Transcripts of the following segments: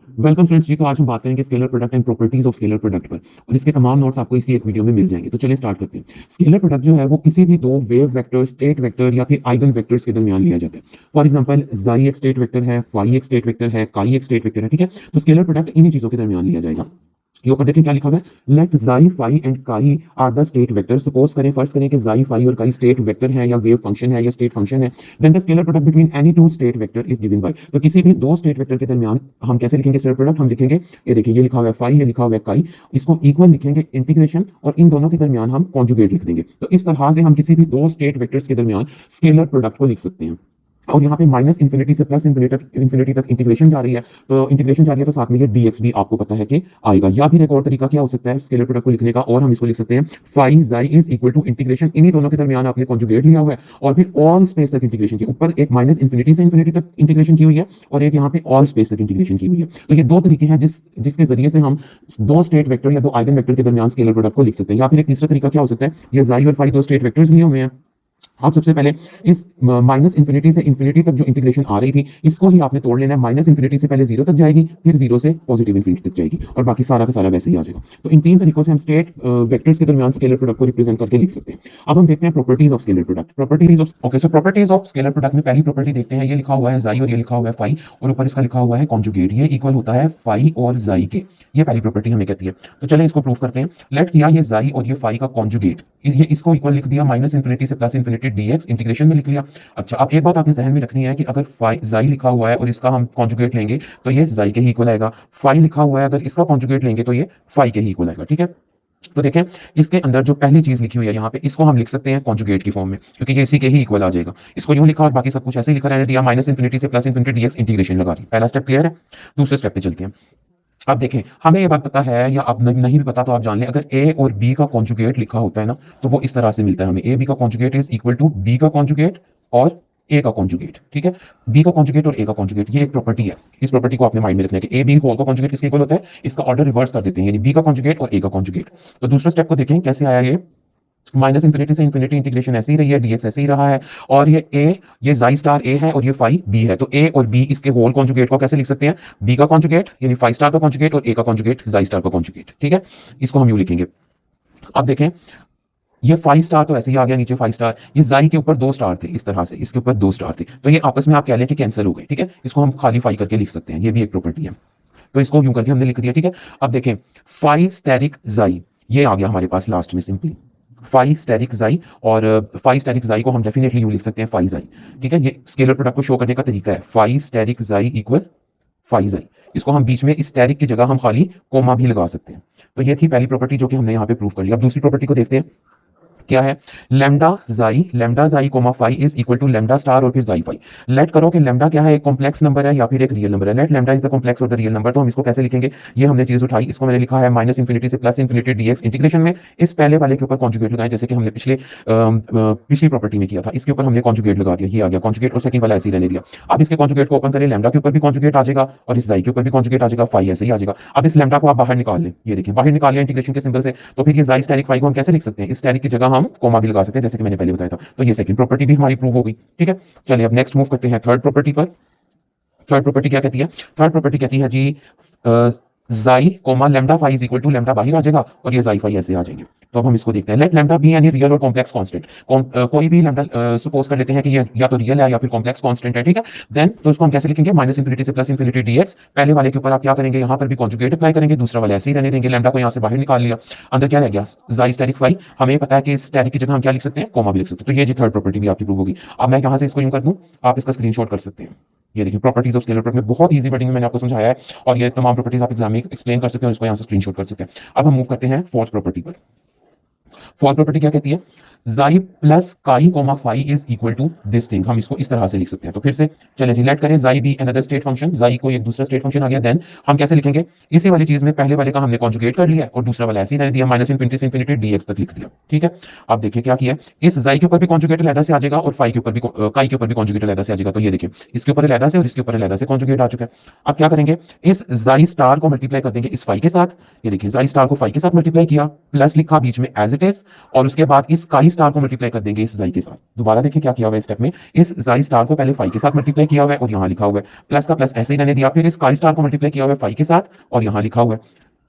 Welcome friends जी। तो आज हम बात करेंगे scalar product and properties of scalar product पर, और इसके तमाम नोट्स आपको इसी एक वीडियो में मिल जाएंगे। तो चलिए स्टार्ट करते हैं। स्केलर प्रोडक्ट जो है वो किसी भी दो वेव वेक्टर, स्टेट वेक्टर या फिर आइगन वेक्टर्स के दरमियान लिया जाता है। फॉर एग्जांपल जाई एक स्टेट वेक्टर है, फाई एक स्टेट वेक्टर है, काई एक स्टेट वेक्टर है। ठीक है, तो स्केलर प्रोडक्ट इन्हीं चीजों के दरमियान लिया जाएगा। ये ऊपर देखें क्या लिखा हुआ है, let psi phi and chi are the state vector. Suppose करें, फर्स्ट करें कि जाई फाई और काई स्टेट वेक्टर है या वेव फंक्शन है या स्टेट फंक्शन है। Then the scalar product between any two state vector is given by. तो किसी भी दो स्टेट वेक्टर के दरमियान हम कैसे लिखेंगे स्केलर प्रोडक्ट? हम लिखेंगे, ये देखिए ये लिखा हुआ है फाई, ये लिखा हुआ है काई, इसको इक्वल लिखेंगे इंटीग्रेशन, और इन दोनों के दरमियान हम कॉन्जुगेट लिख देंगे। तो इस तरह से हम किसी भी दो स्टेट वेक्टर्स के दरमियान स्केलर प्रोडक्ट को लिख सकते हैं। और यहाँ पे माइनस इन्फिनिटी से प्लस इन्फिनिटी तक इंटीग्रेशन जा रही है। तो इंटीग्रेशन जा रही है तो साथ में ये dx भी आपको पता है कि आएगा। या फिर एक और तरीका क्या हो सकता है स्केलर प्रोडक्ट को लिखने का, और हम इसको लिख सकते हैं फाई जाई इज इक्वल टू इंटीग्रेशन, इन्हीं दोनों के दरमियान आपने कॉन्जुगेट लिया हुआ है, और फिर ऑल स्पेस तक इंटीग्रेशन की। ऊपर एक माइनस इन्फिनिटी से इन्फिनिटी तक इंटीग्रेशन की हुई है, और एक यहाँ पे ऑल स्पेस तक इंटीग्रेशन की हुई है। तो ये दो तरीके हैं जिसके जरिए से हम दो स्टेट वेक्टर या दो आइगन वेक्टर के दरमियान स्केलर प्रोडक्ट को लिख सकते हैं। या फिर एक तीसरा तरीका क्या हो सकता है, ये जाई और फाई दो स्टेट वेक्टर्स लिए हुए हैं। आप सबसे पहले इस माइनस इन्फिनिटी से इन्फिनिटी तक जो इंटीग्रेशन आ रही थी, इसको ही आपने तोड़ लेना है। माइनस इन्फिनिटी से पहले जीरो तक जाएगी, फिर जीरो से पॉजिटिव इन्फिनिटी तक जाएगी, और बाकी सारा का सारा वैसे ही आ जाएगा। तो इन तीन तरीकों से हम स्टेट वेक्टर्स के दरमियान स्केलर प्रोडक्ट को रिप्रेजेंट करके लिख सकते हैं। अब हम देखते हैं properties of scalar product. Properties of scalar product में पहली प्रॉपर्टी देखते हैं। ये लिखा हुआ है जाई और ये लिखा हुआ है फाई, और ऊपर इसका लिखा हुआ है कॉन्जुगेट। ये इक्वल होता है फाई और जाई के। ये पहली प्रॉपर्टी हमें कहती है। तो चलें इसको प्रूव करते हैं। लेट किया ये जाई और ये फाई का कॉन्जुगेट, ये इसको इक्वल लिख दिया माइनस इन्फिनिटी से प्लस इन्फिनिटी dx, इंटीग्रेशन में लिख लिया। अच्छा, अब एक बात आपने जहन में रखनी है कि अगर फाई जाई लिखा हुआ है और इसका हम कॉन्जुगेट लेंगे तो ये जाई के ही इक्वल आएगा। फाई लिखा हुआ है, अगर इसका कॉन्जुगेट लेंगे तो ये फाई के ही इक्वल आएगा। ठीक है, तो देखें इसके अंदर जो पहली चीज लिखी हुई है यहाँ पे, इसको हम लिख सकते हैं कॉन्जुगेट की फॉर्म में, क्योंकि ये इसी के ही इक्वल आ जाएगा। इसको यूं लिखा और बाकी सब कुछ ऐसे ही लिखा रहने दिया, माइनस इन्फिनिटी से प्लस इन्फिनिटी dx, इंटीग्रेशन लगा दी। पहला स्टेप क्लियर है। दूसरे स्टेप पे चलते हैं। अब देखें, हमें ये बात पता है, या अब नहीं भी पता तो आप जान लें, अगर a और b का कॉन्जुगेट लिखा होता है ना, तो वो इस तरह से मिलता है हमें। a b का conjugate is equal to b का कॉन्जुगेट और a का कॉन्जुगेट। ठीक है, b का कॉन्जुगेट और a का कॉन्जुगेट, ये एक प्रॉपर्टी है। इस प्रॉपर्टी को आपने माइंड में रखना है कि a b होल का कॉन्जुगेट किसके इक्वल होता है। इसका ऑर्डर रिवर्स कर देते हैं, यानी b का कॉन्जुगेट और a का कॉन्जुगेट। तो दूसरे स्टेप को देखें कैसे आया। ये माइनस इन्फिनिटी से इन्फिनिटी इंटीग्रेशन ऐसे ही रही है, dx ऐसे ही रहा है, और ये a, ये जाई स्टार a है और ये फाई b है। तो a और b इसके होल कॉन्जुगेट को कैसे लिख सकते हैं, b का कॉन्जुगेट यानी फाई स्टार का कॉन्जुगेट और a का कॉन्जुगेट जाई स्टार का कॉन्जुगेट। ठीक है, इसको हम यूं लिखेंगे। अब देखें, ये फाइव स्टार तो ऐसे ही आ गया नीचे फाइव स्टार, ये जाई के ऊपर दो स्टार थे, इस तरह से इसके ऊपर दो स्टार थे, तो ये आपस में आप कह लें कि कैंसिल हो गए। ठीक है, इसको हम खाली फाई करके लिख सकते हैं, ये भी एक प्रॉपर्टी है। तो इसको यूं करके हमने लिख दिया। ठीक है, अब देखें फाई स्टेरिक जाई, ये आ गया हमारे पास लास्ट में सिंपली फाई स्टेरिक जाई, और फाई स्टेरिक जाई को हम डेफिनेटली यूं लिख सकते हैं फाई जाई। ठीक है, ये स्केलर प्रोडक्ट को शो करने का तरीका है, फाई स्टेरिक जाई इक्वल फाई जाई। इसको हम बीच में इस स्टेरिक की जगह हम खाली कोमा भी लगा सकते हैं। तो ये थी पहली प्रॉपर्टी जो कि हमने यहाँ पे प्रूव कर लिया। अब दूसरी प्रॉपर्टी को देखते हैं क्या है। Lambda psi comma phi is equal to lambda star और फिर जाई फाई। लेट करो कि लैम्डा क्या है, एक कॉम्प्लेक्स नंबर है या फिर एक रियल नंबर है। Let lambda is the complex और द रियल नंबर। तो हम इसको कैसे लिखेंगे, ये हमने चीज उठाई, इसको मैंने लिखा है माइनस इन्फिनिटी से प्लस इन्फिनिटी dx, इंटीग्रेशन में इस पहले वाले के ऊपर कॉन्जुगेट लगाएं, जैसे कि हमने पिछली प्रॉपर्टी में किया था। इसके ऊपर हमने कॉन्जुगेट लगा दिया, ये आ गया कॉन्जुगेट, और सेकंड वाला ऐसे ही रहने दिया। अब इसके कॉन्जुगेट को ओपन करें, लैम्डा के ऊपर भी कॉन्जुगेट आ जाएगा और इस जाई के ऊपर भी कॉन्जुगेट आ जाएगा, फाई ऐसे ही आ जाएगा। अब इस लैम्डा को आप बाहर निकाल लें, ये देखिए बाहर निकाल लिया इंटीग्रेशन के सिंबल से, तो फिर ये जाई स्टेरिक फाई को हम कैसे लिख सकते हैं, इस स्टेरिक की जगह हम कोमा भी लगा सकते हैं, जैसे कि मैंने पहले बताया था। तो ये सेकंड प्रॉपर्टी भी हमारी प्रूव हो गई। ठीक है, चलिए अब नेक्स्ट मूव करते हैं थर्ड प्रॉपर्टी पर। थर्ड प्रॉपर्टी क्या कहती है, थर्ड प्रॉपर्टी कहती है जी psi comma lambda phi is equal to lambda बाहर आ जाएगा और ये जाई फाई ऐसे आ जाएंगे। तो अब हम इसको देखते हैं। Let lambda be any real और कॉम्प्लेक्स कांस्टेंट, कोई भी लैम्डा सपोज कर लेते हैं कि ये या तो रियल है या फिर कॉम्प्लेक्स कांस्टेंट है। ठीक है, देन तो इसको हम कैसे लिखेंगे, माइनस इन्फिनिटी से प्लस इन्फिनिटी dx। पहले वाले के ऊपर आप क्या करेंगे, यहाँ पर भी कॉन्जुगेट अप्लाई करेंगे, दूसरा वाला ऐसे ही रहने देंगे। लैम्डा को यहाँ से बाहर निकाल लिया, अंदर क्या रह गया, जाई स्टेरिक फाई। हमें पता है कि स्टेरिक की जगह हम क्या लिख सकते हैं, कोमा भी लिख सकते हैं। तो ये जी थर्ड प्रॉपर्टी भी आपकी प्रूव होगी। अब मैं यहाँ से इसको यूं कर दूं, आप इसका स्क्रीनशॉट कर सकते हैं। ये देखिए प्रॉपर्टीज ऑफ स्केलर प्रोडक्ट में बहुत इजी वर्डिंग में मैंने आपको समझाया है, और ये तमाम प्रॉपर्टीज आप एग्जाम में एक्सप्लेन कर सकते हैं और इसको यहाँ से स्क्रीनशॉट कर सकते हैं। अब हम मूव करते हैं फोर्थ प्रॉपर्टी पर। फोर्थ प्रॉपर्टी क्या कहती है, psi plus chi comma phi is equal to this thing. हम इसको इस तरह से लिख सकते हैं। तो फिर से चलें जी, लेट करें जाई बी अनदर स्टेट फंक्शन, जाई को एक दूसरा स्टेट फंक्शन आ गया। देन हम कैसे लिखेंगे, इसी वाली चीज में पहले वाले का हमने कॉन्जुगेट कर लिया और दूसरा वाला ऐसे ही रहने दिया, माइनस इन्फिनिटी से इन्फिनिटी dx तक लिख दिया। ठीक है, अब देखिए क्या किया, इस जाई के ऊपर भी कॉन्जुगेट अलहदा से आ जाएगा और फाई के ऊपर भी काई के ऊपर भी कॉन्जुगेट अलहदा से आ जाएगा। तो ये देखिए इसके ऊपर अलहदा से और इसके ऊपर अलहदा से कॉन्जुगेट आ चुका है। अब क्या करेंगे, इस जाई स्टार को मल्टीप्लाई कर देंगे इस फाई के साथ। ये देखिए जाई स्टार को फाई के साथ मल्टीप्लाई किया, प्लस लिखा बीच में एज इट इज, और उसके बाद इस काई स्टार को मल्टीप्लाई कर देंगे इस जाई के साथ। दोबारा देखिए क्या किया हुआ है स्टेप में, इस जाई स्टार को पहले फाई के साथ मल्टीप्लाई किया हुआ है और यहाँ लिखा हुआ है, प्लस का प्लस ऐसे ही रहने दिया, फिर इस काई स्टार को मल्टीप्लाई किया हुआ है फाई के साथ और यहाँ लिखा हुआ है,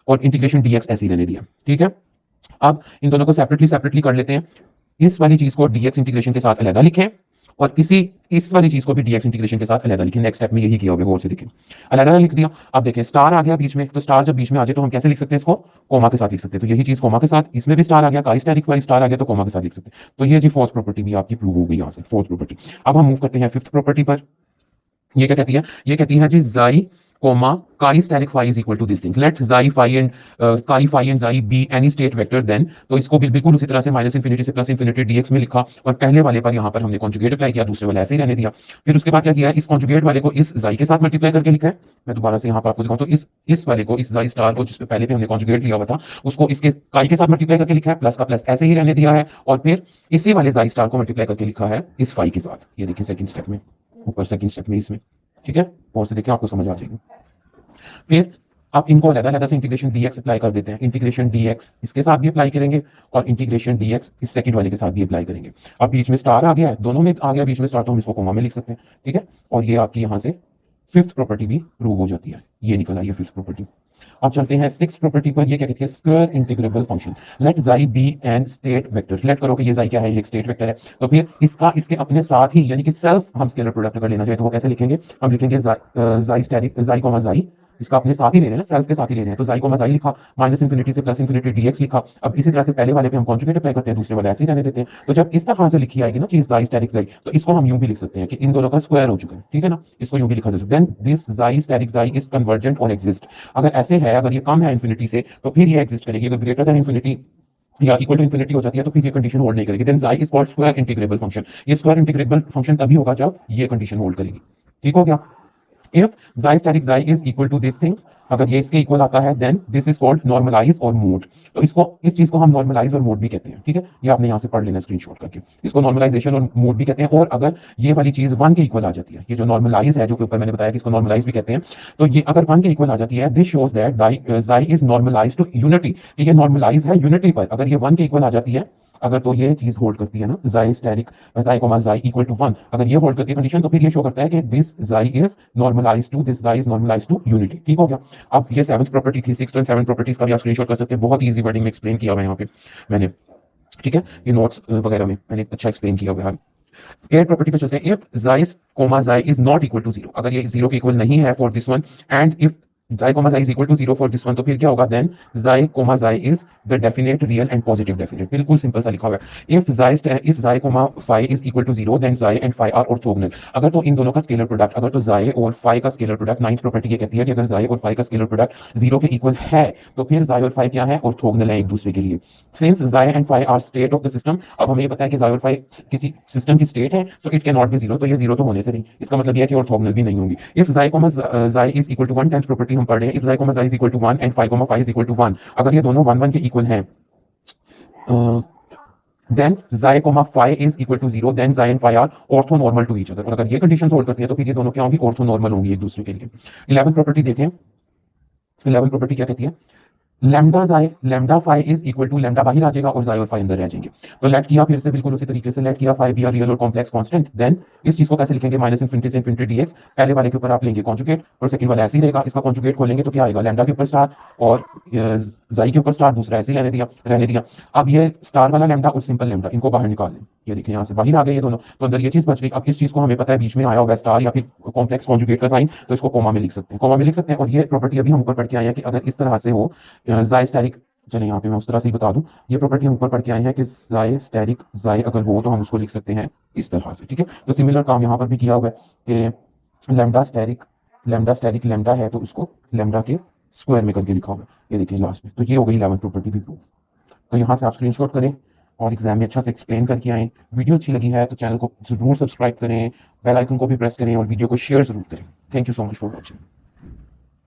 और इंटीग्रेशन dx ऐसे ही रहने दिया। ठीक है, अब इन दोनों को सेपरेटली कर लेते हैं। इस वाली चीज को dx इंटीग्रेशन के साथ अलग लिखें और इस वाली चीज को भी dx इंटीग्रेशन के साथ अलग लिखें। नेक्स्ट स्टेप में यही किया होगा, गौर से देखें, अलग लिख दिया। अब देखिए स्टार आ गया बीच में, तो स्टार जब बीच में आ जाए तो हम कैसे लिख सकते हैं इसको, कोमा के साथ लिख सकते हैं। तो यही चीज कोमा के साथ, इसमें भी स्टार आ गया, काई स्टैटिक वाली स्टार आ गया तो कोमा के साथ लिख सकते हैं। तो ये जी फोर्थ प्रॉपर्टी भी आपकी प्रूव हो गई यहाँ से, फोर्थ प्रॉपर्टी। अब हम मूव करते हैं फिफ्थ प्रॉपर्टी पर। ये क्या कहती है, ये कहती है जी जाई comma chi static phi is equal to this thing. Let xi phi and chi phi and xi be any state vector then, तो इसको बिल्कुल उसी तरह से माइनस इन्फिनिटी से प्लस इन्फिनिटी dx में लिखा और पहले वाले पर यहाँ पर हमने कॉन्जुगेट अप्लाई किया, दूसरे वाले ऐसे ही रहने दिया। फिर उसके बाद क्या किया, इस कॉन्जुगेट वाले को इस xi के साथ मल्टीप्लाई करके लिखा है। मैं दोबारा से यहाँ पर आपको दिखाऊं तो इस वाले को, इस xi स्टार को जिसपे पहले पे हमने कॉन्जुगेट लिया हुआ था, उसको इसके chi के साथ मल्टीप्लाई करके लिखा है, प्लस का प्लस ऐसे ही रहने दिया है, और फिर इसी वाले xi स्टार को मल्टीप्लाई करके लिखा है इस phi के साथ। ये देखिए सेकंड स्टेप में, ऊपर सेकंड स्टेप में इसमें। ठीक है, और से देखिए आपको समझ आ जाएगी। फिर आप इनको अलग-अलग से इंटीग्रेशन dx अप्लाई कर देते हैं। इंटीग्रेशन dx इसके साथ भी अप्लाई करेंगे और इंटीग्रेशन dx इस सेकंड वाले के साथ भी अप्लाई करेंगे। अब बीच में स्टार आ गया है, दोनों में आ गया बीच में स्टार, तो हम इसको कोमा में लिख सकते हैं। ठीक है, और ये आपकी यहाँ से फिफ्थ प्रॉपर्टी भी प्रूव हो जाती है। ये निकल आई है फिफ्थ प्रॉपर्टी। अब चलते हैं सिक्स्थ प्रॉपर्टी पर। ये क्या कहती है, square integrable function. Let xi be an state vector. Let करो कि ये xi क्या है, ये एक स्टेट वेक्टर है, तो फिर इसका इसके अपने साथ ही यानी कि सेल्फ हम स्केलर प्रोडक्ट अगर लेना चाहे तो वो कैसे लिखेंगे, हम लिखेंगे xi static xi comma xi, इसका अपने साथ ही लेना है ना, सेल्फ के साथ ही लेना है, तो xi कॉमा xi लिखा, माइनस इन्फिनिटी से प्लस इन्फिनिटी dx लिखा। अब इसी तरह से पहले वाले पे हम कॉन्जुगेट अप्लाई करते हैं, दूसरे वाले ऐसे ही रहने देते हैं। तो जब इस तरह से लिखी आएगी ना चीज xi स्टैटिक xi, तो इसको हम यूं भी लिख सकते हैं कि इन दोनों का स्क्वायर हो चुका है। ठीक है ना, इसको यूं भी लिखा जा सकता है, then this xi static xi is convergent और एग्जिस्ट। अगर ऐसे है, अगर ये कम है इन्फिनिटी से तो फिर ये एग्जिस्ट करेगी, अगर ग्रेटर देन इन्फिनिटी या इक्वल टू इन्फिनिटी हो जाती है तो फिर ये कंडीशन होल्ड नहीं करेगी। Then xi is called square integrable function. ये स्क्वायर इंटीग्रेबल फंक्शन तभी होगा जब ये कंडीशन होल्ड करेगी। ठीक हो गया। If xi static xi is equal to this thing, अगर ये इसके इक्वल आता है, then this is called normalise और मोड। तो इसको, इस चीज को हम नॉर्मलाइज और मोड भी कहते हैं। ठीक है, ये आपने यहाँ से पढ़ लेना स्क्रीनशॉट करके, इसको नॉर्मलाइजेशन और मोड भी कहते हैं। और अगर ये वाली चीज 1 के इक्वल आ जाती है, ये जो नॉर्मलाइज है, जो कि ऊपर मैंने बताया कि इसको नॉर्मलाइज भी कहते हैं, तो ये अगर 1 के इक्वल आ जाती है, this shows that xi is normalise to unity, ये नॉर्मलाइज है यूनिटी पर। अगर ये 1 के इक्वल आ जाती है, अगर तो ये चीज होल्ड करती है ना, xi static xi comma xi equal to 1, अगर ये होल्ड करती है कंडीशन, तो फिर ये शो करता है कि this xi is normalise to this xi is normalise to unity. ठीक हो गया। अब ये सेवंथ प्रॉपर्टी थी, सिक्स्थ और सेवंथ प्रॉपर्टीज का भी आप स्क्रीनशॉट कर सकते हैं, बहुत इजी वर्डिंग में एक्सप्लेन किया हुआ है यहाँ पे मैंने। ठीक है, ये नोट्स वगैरह में मैंने अच्छा एक्सप्लेन किया हुआ है। एट प्रॉपर्टी पे चलते हैं। If xi comma xi is not equal to 0, अगर ये 0 के इक्वल नहीं है for this one, and if xi comma xi is equal to 0 for this one, तो फिर क्या होगा, then xi comma xi is the definite real and positive definite। बिल्कुल सिंपल सा लिखा हुआ है। if xi comma phi is equal to 0, then xi and phi are orthogonal। अगर तो इन दोनों का स्केलर प्रोडक्ट, अगर तो xi और phi का स्केलर प्रोडक्ट, नाइन्थ प्रॉपर्टी ये कहती है कि अगर xi और phi का स्केलर प्रोडक्ट 0 के इक्वल है, तो फिर xi और phi क्या है, ऑर्थोगोनल है एक दूसरे के लिए। Since xi and phi are state of the system, अब हमें ये पता है कि xi और phi किसी सिस्टम की स्टेट है, so it cannot be 0, तो ये 0 तो होने से नहीं, इसका मतलब ये है कि ऑर्थोगोनल भी नहीं होंगी। if xi comma xi is equal to 1, 10th property हम पढ़ रहे हैं, if xi comma xi is equal to 1 and phi comma phi is equal to 1, अगर ये दोनों 1 1 के इक्वल हैं, then xi comma phi is equal to 0, then xi and phi are orthonormal to each other। और अगर ये condition hold करती है तो फिर ये दोनों क्या होंगी, ऑर्थोनॉर्मल होंगी एक दूसरे के लिए। 11th प्रॉपर्टी देखें। 11th प्रॉपर्टी क्या कहती है, lambda xi lambda phi is equal to, lambda बाहर आ जाएगा और xi और phi अंदर रह जाएंगे। तो लेट किया फिर से बिल्कुल उसी तरीके से, लेट किया phi बी रियल और कॉम्प्लेक्स कांस्टेंट, देन इस चीज को कैसे लिखेंगे, माइनस इन्फिनिटी से इन्फिनिटी dx। पहले वाले के ऊपर आप लेंगे कॉन्जुगेट और सेकंड वाला ऐसे ही रहेगा, इसका कॉन्जुगेट खोलेंगे तो क्या आएगा, लैम्डा के ऊपर स्टार और xi के ऊपर स्टार, दूसरा ऐसे ही रहने दिया। अब ये स्टार वाला लैम्डा और सिंपल लैम्डा, इनको बाहर निकाल लें, ये देखिए यहाँ से बाहर आ गए ये दोनों, तो अंदर ये चीज बच गई। अब इस चीज को हमें पता है बीच में आया होगा स्टार या फिर कॉम्प्लेक्स कॉन्जुगेट का साइन, तो इसको कोमा में लिख सकते हैं, कोमा में लिख सकते हैं। और ये प्रॉपर्टी अभी हम ऊपर पढ़ के आए हैं कि अगर इस तरह से हो xi स्टैटिक, चलिए यहाँ पे मैं उस तरह से ही बता दूं, ये प्रॉपर्टी हम ऊपर पढ़ के आए हैं कि xi स्टैटिक xi अगर हो तो हम उसको लिख सकते हैं इस तरह से। ठीक है, तो सिमिलर काम यहाँ पर भी किया हुआ है कि लैम्डा स्टैटिक लैम्डा है तो उसको लैम्डा के स्क्वायर में करके लिखा हुआ है, ये देखिए लास्ट में। तो ये हो गई 11th प्रॉपर्टी भी प्रूफ। तो यहाँ से आप स्क्रीनशॉट करें और एग्जाम में अच्छा से एक्सप्लेन करके आएँ। वीडियो अच्छी लगी है तो चैनल को जरूर सब्सक्राइब करें, बेल आइकन को भी प्रेस करें और वीडियो को शेयर जरूर करें। Thank you so much for watching.